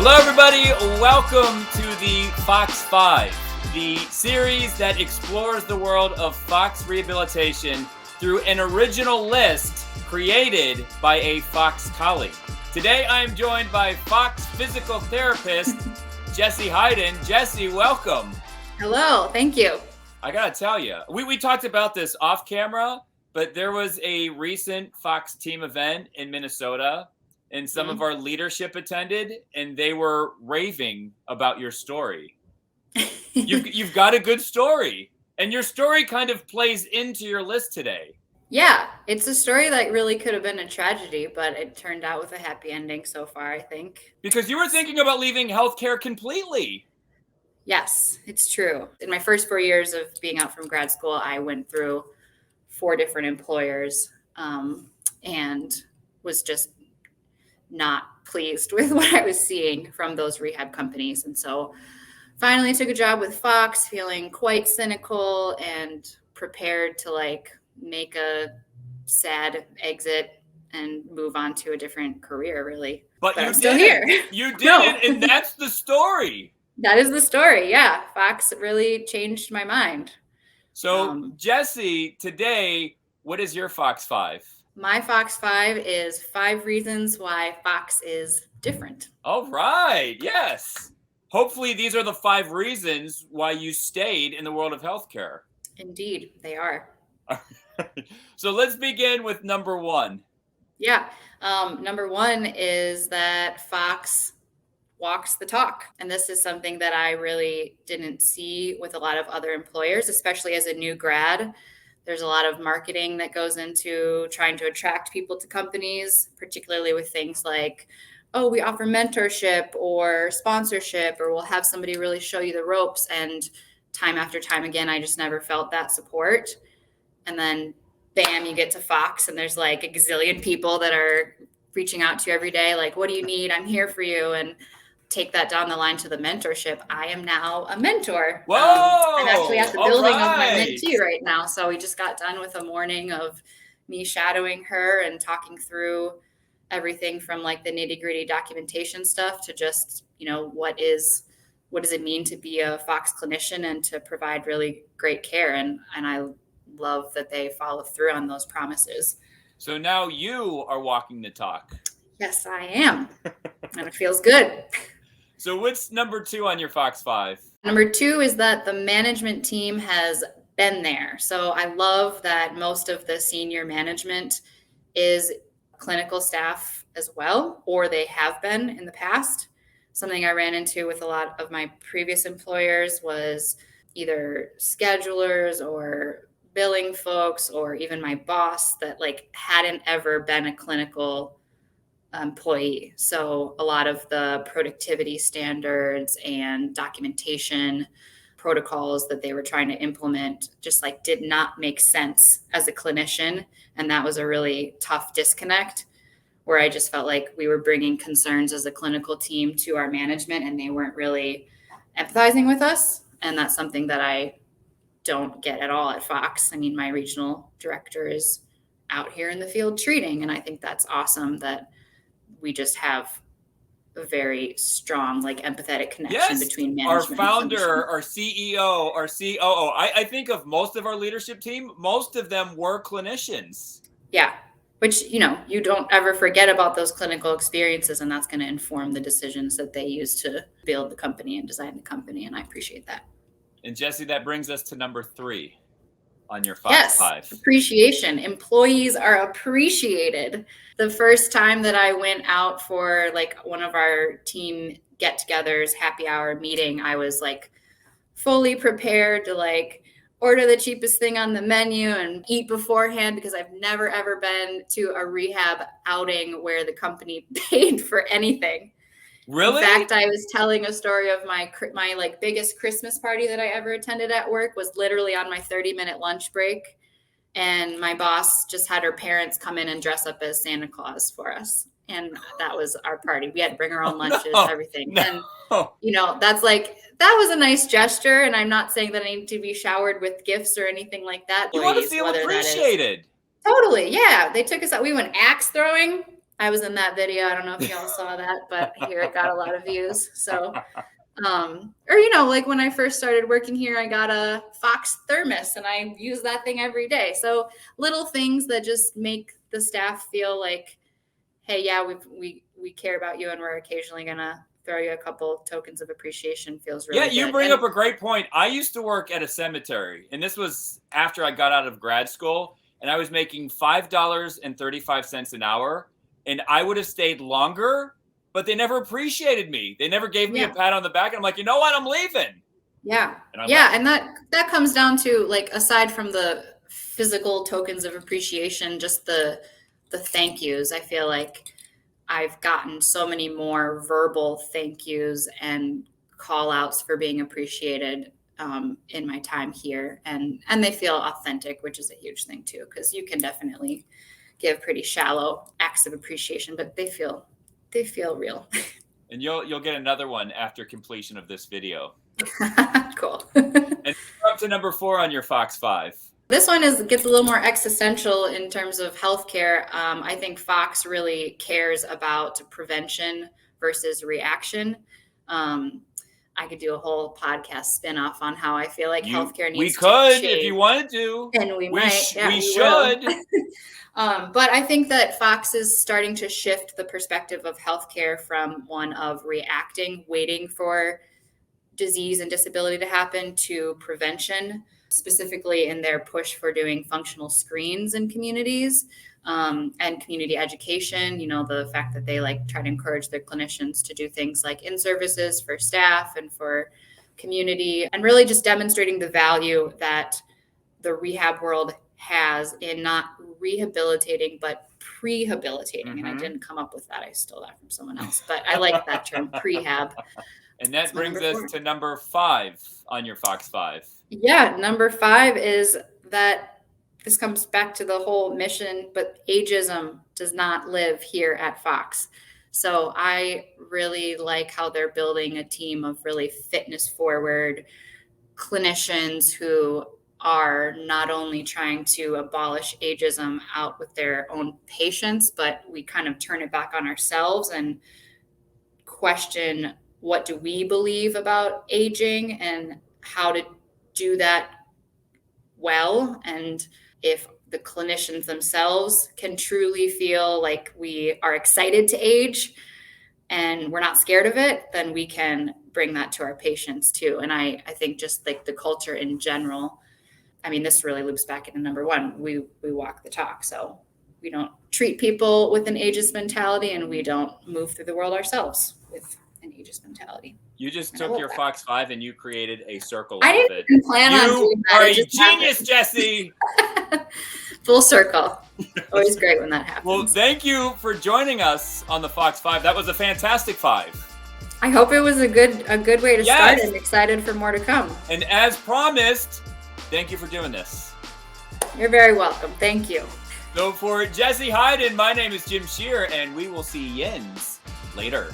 Hello, everybody. Welcome to the Fox 5, the series that explores the world of Fox rehabilitation through an original list created by a Fox colleague. Today, I am joined by Fox physical therapist, Jesse Heiden. Jesse, welcome. Hello. Thank you. I got to tell you, we talked about this off camera, but there was a recent Fox team event in Minnesota, and some of our leadership attended, and they were raving about your story. You've got a good story, and your story kind of plays into your list today. Yeah, it's a story that really could have been a tragedy, but it turned out with a happy ending so far, I think. Because you were thinking about leaving healthcare completely. Yes, it's true. In my first 4 years of being out from grad school, I went through 4 different employers and was just not pleased with what I was seeing from those rehab companies. And so finally took a job with Fox, feeling quite cynical and prepared to make a sad exit and move on to a different career, really. But I'm still here. You did it, and that's the story. That is the story, yeah. Fox really changed my mind. So, Jesse, today, what is your Fox 5? My Fox 5 is 5 reasons why Fox is different. All right. Yes. Hopefully these are the 5 reasons why you stayed in the world of healthcare. Indeed, they are. So let's begin with number 1. Yeah. Number 1 is that Fox walks the talk. And this is something that I really didn't see with a lot of other employers, especially as a new grad. There's a lot of marketing that goes into trying to attract people to companies, particularly with things like, oh, we offer mentorship or sponsorship, or we'll have somebody really show you the ropes. And time after time again, I just never felt that support. And then, bam, you get to Fox and there's like a gazillion people that are reaching out to you every day. Like, what do you need? I'm here for you. And take that down the line to the mentorship. I am now a mentor. Whoa! I'm actually at the building of my right. mentee right now. So we just got done with a morning of me shadowing her and talking through everything from like the nitty-gritty documentation stuff to just, what does it mean to be a Fox clinician and to provide really great care. And I love that they follow through on those promises. So now you are walking the talk. Yes, I am. And it feels good. So what's number 2 on your Fox 5? Number 2 is that the management team has been there. So I love that most of the senior management is clinical staff as well, or they have been in the past. Something I ran into with a lot of my previous employers was either schedulers or billing folks, or even my boss that hadn't ever been a clinical employee. So a lot of the productivity standards and documentation protocols that they were trying to implement just did not make sense as a clinician. And that was a really tough disconnect where I just felt like we were bringing concerns as a clinical team to our management and they weren't really empathizing with us. And that's something that I don't get at all at Fox. I mean, my regional director is out here in the field treating, and I think that's awesome that we just have a very strong, empathetic connection between management. Our founder, our CEO, our COO. I think of most of our leadership team, most of them were clinicians. Yeah, which, you don't ever forget about those clinical experiences, and that's going to inform the decisions that they use to build the company and design the company, and I appreciate that. And Jesse, that brings us to number 3 on your Fox 5. Appreciation. Employees are appreciated. The first time that I went out for one of our team get-togethers, happy hour meeting, I was fully prepared to order the cheapest thing on the menu and eat beforehand because I've never ever been to a rehab outing where the company paid for anything. Really? In fact, I was telling a story of my biggest Christmas party that I ever attended at work was literally on my 30-minute lunch break. And my boss just had her parents come in and dress up as Santa Claus for us. And that was our party. We had to bring our own lunches, everything. And, that's that was a nice gesture. And I'm not saying that I need to be showered with gifts or anything like that. You want to feel appreciated. Totally. Yeah. They took us out. We went axe throwing. I was in that video. I don't know if y'all saw that, but here it got a lot of views. So, or, you know, like when I first started working here, I got a Fox thermos and I use that thing every day. So little things that just make the staff feel like, hey, yeah, we care about you and we're occasionally going to throw you a couple tokens of appreciation feels really Yeah, you good. bring up a great point. I used to work at a cemetery, and this was after I got out of grad school, and I was making $5.35 an hour, and I would have stayed longer, but they never appreciated me. They never gave me a pat on the back, and I'm like, you know what? I'm leaving. Yeah. And that comes down to, like, aside from the physical tokens of appreciation, just the thank yous. I feel like I've gotten so many more verbal thank yous and call outs for being appreciated in my time here. And they feel authentic, which is a huge thing too, because you can definitely give pretty shallow acts of appreciation, but they feel real. And you'll get another one after completion of this video. Cool. And we're up to number 4 on your Fox 5. This one gets a little more existential in terms of healthcare. I think Fox really cares about prevention versus reaction. I could do a whole podcast spinoff on how I feel like healthcare needs to change. If you wanted to. And we might. Yeah, we should. But I think that Fox is starting to shift the perspective of healthcare from one of reacting, waiting for disease and disability to happen, to prevention, specifically in their push for doing functional screens in communities and community education. You know, the fact that they try to encourage their clinicians to do things like in-services for staff and for community, and really just demonstrating the value that the rehab world has in not rehabilitating, but prehabilitating. Mm-hmm. And I didn't come up with that. I stole that from someone else, but I like that term, prehab. And that brings us to number 5 on your Fox 5. Yeah, number 5 is that this comes back to the whole mission, but ageism does not live here at Fox. So I really like how they're building a team of really fitness forward clinicians who are not only trying to abolish ageism out with their own patients, but we kind of turn it back on ourselves and question, what do we believe about aging and how to do that well? And if the clinicians themselves can truly feel like we are excited to age and we're not scared of it, then we can bring that to our patients too. And I think just like the culture in general, I mean, this really loops back into number 1. We walk the talk. So we don't treat people with an ageist mentality, and we don't move through the world ourselves with an ageist mentality. You just took your Fox 5 and you created a circle. I didn't even plan on doing that. You are a genius, Jesse. Full circle. Always great when that happens. Well, thank you for joining us on the Fox 5. That was a fantastic 5. I hope it was a good way to start, and excited for more to come. And as promised, thank you for doing this. You're very welcome. Thank you. So for Jesse Heiden, my name is Jim Shear, and we will see Jens later.